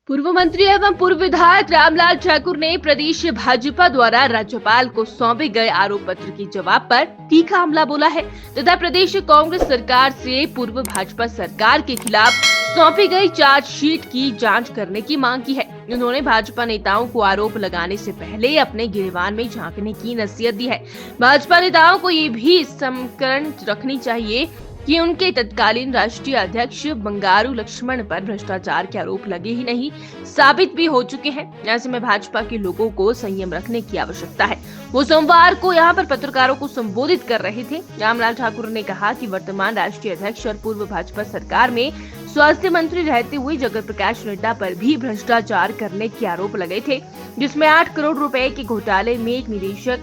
पूर्व मंत्री एवं पूर्व विधायक रामलाल ठाकुर ने प्रदेश भाजपा द्वारा राज्यपाल को सौंपे गए आरोप पत्र के जवाब पर तीखा हमला बोला है तथा प्रदेश कांग्रेस सरकार से पूर्व भाजपा सरकार के खिलाफ सौंपी गई चार्जशीट की जांच करने की मांग की है। उन्होंने भाजपा नेताओं को आरोप लगाने से पहले अपने गिरबान में झांकने की नसीहत दी है। भाजपा नेताओं को ये भी स्मरण रखनी चाहिए कि उनके तत्कालीन राष्ट्रीय अध्यक्ष बंगारू लक्ष्मण पर भ्रष्टाचार के आरोप लगे ही नहीं, साबित भी हो चुके हैं। ऐसे में भाजपा के लोगों को संयम रखने की आवश्यकता है। वो सोमवार को यहां पर पत्रकारों को संबोधित कर रहे थे। रामलाल ठाकुर ने कहा कि वर्तमान राष्ट्रीय अध्यक्ष और पूर्व भाजपा सरकार में स्वास्थ्य मंत्री रहते हुए जगत प्रकाश नड्डा पर भी भ्रष्टाचार करने के आरोप लगे थे, जिसमें 8 करोड़ रुपए के घोटाले में एक निदेशक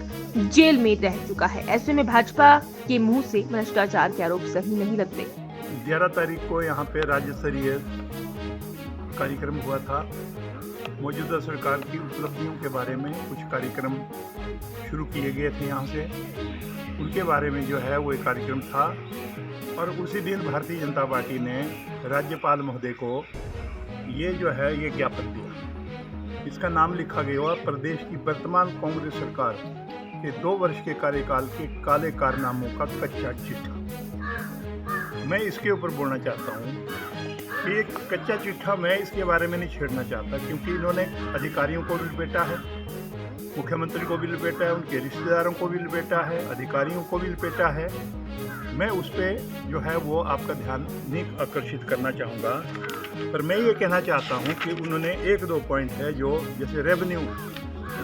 जेल में रह चुका है। ऐसे में भाजपा के मुंह से भ्रष्टाचार के आरोप सही नहीं लगते। 11 तारीख को यहाँ पे राज्य स्तरीय कार्यक्रम हुआ था। मौजूदा सरकार की उपलब्धियों के बारे में कुछ कार्यक्रम शुरू किए गए थे यहाँ से, उनके बारे में जो है वो एक कार्यक्रम था। और उसी दिन भारतीय जनता पार्टी ने राज्यपाल महोदय को ये जो है ये ज्ञापन दिया। इसका नाम लिखा गया प्रदेश की वर्तमान कांग्रेस सरकार के 2 वर्ष के कार्यकाल के काले कारनामों का कच्चा चिट्ठा। मैं इसके ऊपर बोलना चाहता हूँ कि एक कच्चा चिट्ठा मैं इसके बारे में नहीं छेड़ना चाहता, क्योंकि इन्होंने अधिकारियों को भी लपेटा है, मुख्यमंत्री को भी लपेटा है, उनके रिश्तेदारों को भी लपेटा है, अधिकारियों को भी लपेटा है। मैं उस पर जो है वो आपका ध्यान नहीं आकर्षित करना चाहूँगा, पर मैं ये कहना चाहता हूँ कि उन्होंने 1-2 पॉइंट है जो जैसे रेवेन्यू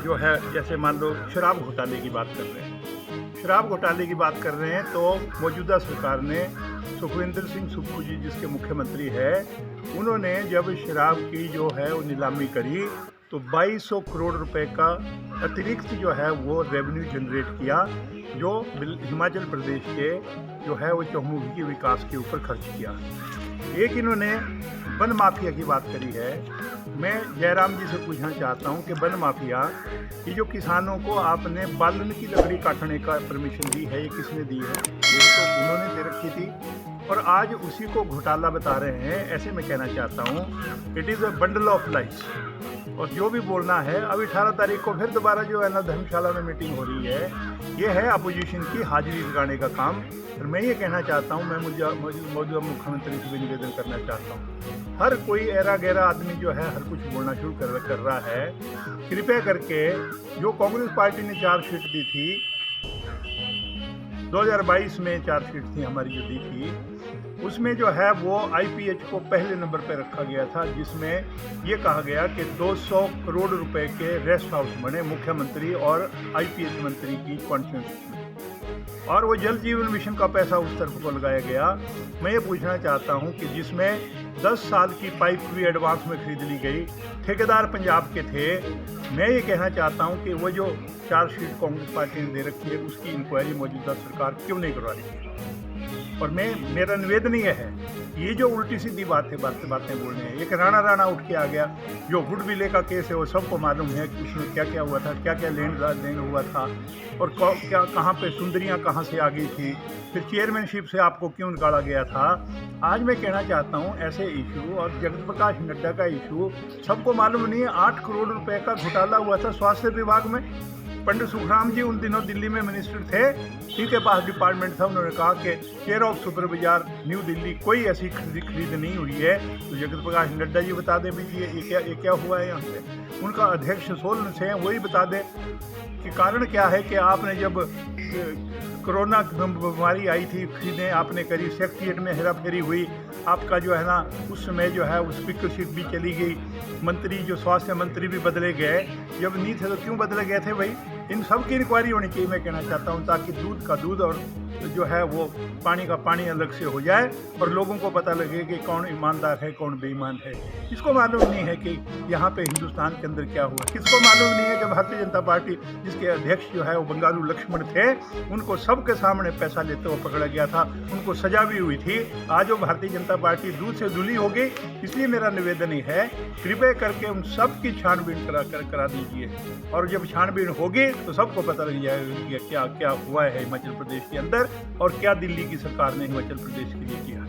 जो है, जैसे मान लो शराब घोटाले की बात कर रहे हैं, शराब घोटाले की बात कर रहे हैं, तो मौजूदा सरकार ने सुखविंदर सिंह सुक्खू जी जिसके मुख्यमंत्री है, उन्होंने जब शराब की जो है वो नीलामी करी तो 2200 करोड़ रुपए का अतिरिक्त जो है वो रेवेन्यू जनरेट किया, जो हिमाचल प्रदेश के जो है वो चहुमुखी के विकास के ऊपर खर्च किया। एक इन्होंने वन माफिया की बात करी है। मैं जयराम जी से पूछना चाहता हूं कि वन माफिया ये जो किसानों को आपने बालन की लकड़ी काटने का परमिशन दी है, ये किसने दी है? ये तो उन्होंने दे रखी थी और आज उसी को घोटाला बता रहे हैं। ऐसे मैं कहना चाहता हूँ it is a bundle of lies. और जो भी बोलना है, अब 18 तारीख को फिर दोबारा जो है ना धर्मशाला में मीटिंग हो रही है, ये है अपोजिशन की हाजिरी लगाने का काम। और मैं ये कहना चाहता हूँ, मैं मौजूदा मुख्यमंत्री से भी निवेदन करना चाहता हूँ, हर कोई ऐरा गैरा आदमी जो है हर कुछ बोलना शुरू कर रहा है। कृपया करके जो कांग्रेस पार्टी ने चार्जशीट दी थी 2022 में, चार्जशीट थी हमारी जो दी थी, उसमें जो है वो आईपीएच को पहले नंबर पर रखा गया था, जिसमें ये कहा गया कि 200 करोड़ रुपए के रेस्ट हाउस बने मुख्यमंत्री और आईपीएच मंत्री की कॉन्फ्रेंस में, और वो जल जीवन मिशन का पैसा उस तरफ को लगाया गया। मैं ये पूछना चाहता हूँ कि जिसमें 10 साल की पाइप भी एडवांस में खरीद ली गई, ठेकेदार पंजाब के थे। मैं ये कहना चाहता हूँ कि वो जो चार्जशीट कांग्रेस पार्टी ने दे रखी है उसकी इंक्वायरी मौजूदा सरकार क्यों नहीं करवा रही है? और मेरा निवेदन ये है, ये जो उल्टी सीधी बातें बोल रहे हैं, एक राणा उठ के आ गया, जो वुड विले का केस है वो सबको मालूम है कि उसमें क्या क्या हुआ था, क्या क्या लेन हुआ था, और क्या कहाँ पे सुंदरियाँ कहाँ से आ गई थी, फिर चेयरमैनशिप से आपको क्यों निकाला गया था। आज मैं कहना चाहता हूँ ऐसे इशू और जगत प्रकाश नड्डा का इशू सबको मालूम नहीं है। 8 करोड़ रुपए का घोटाला हुआ था स्वास्थ्य विभाग में। पंडित सुखराम जी उन दिनों दिल्ली में मिनिस्टर थे, इनके पास डिपार्टमेंट था। उन्होंने कहा कि केयर ऑफ सुपर बाजार न्यू दिल्ली कोई ऐसी खरीद नहीं हुई है। तो जगत प्रकाश नड्डा जी बता दें भी ये क्या हुआ है यहाँ पे। उनका अध्यक्ष सोलन से हैं, वही बता दें कि कारण क्या है कि आपने जब कोरोना बीमारी आई थी, खरीदें आपने करी, सेक्रेटेरिएट में हेरा फेरी हुई, आपका जो है ना उस समय जो है उस स्पीकरशिप भी चली गई, मंत्री जो स्वास्थ्य मंत्री भी बदले गए, जब नहीं थे तो क्यों बदले गए थे भाई? इन सब की इंक्वायरी होनी चाहिए, मैं कहना चाहता हूँ, ताकि दूध का दूध और जो है वो पानी का पानी अलग से हो जाए और लोगों को पता लगे कि कौन ईमानदार है कौन बेईमान है। किसको मालूम नहीं है कि यहाँ पे हिंदुस्तान के अंदर क्या हुआ? किसको मालूम नहीं है कि भारतीय जनता पार्टी जिसके अध्यक्ष जो है वो बंगारू लक्ष्मण थे, उनको सबके सामने पैसा लेते हुए पकड़ा गया था, उनको सजा भी हुई थी। आज वो भारतीय जनता पार्टी दूध से धुली हो गई। इसलिए मेरा निवेदन ही है, कृपया करके उन सब की छानबीन करा दीजिए, और जब छानबीन होगी तो सबको पता लग जाएगा कि क्या क्या हुआ है हिमाचल प्रदेश के अंदर और क्या दिल्ली की सरकार ने हिमाचल प्रदेश के लिए किया।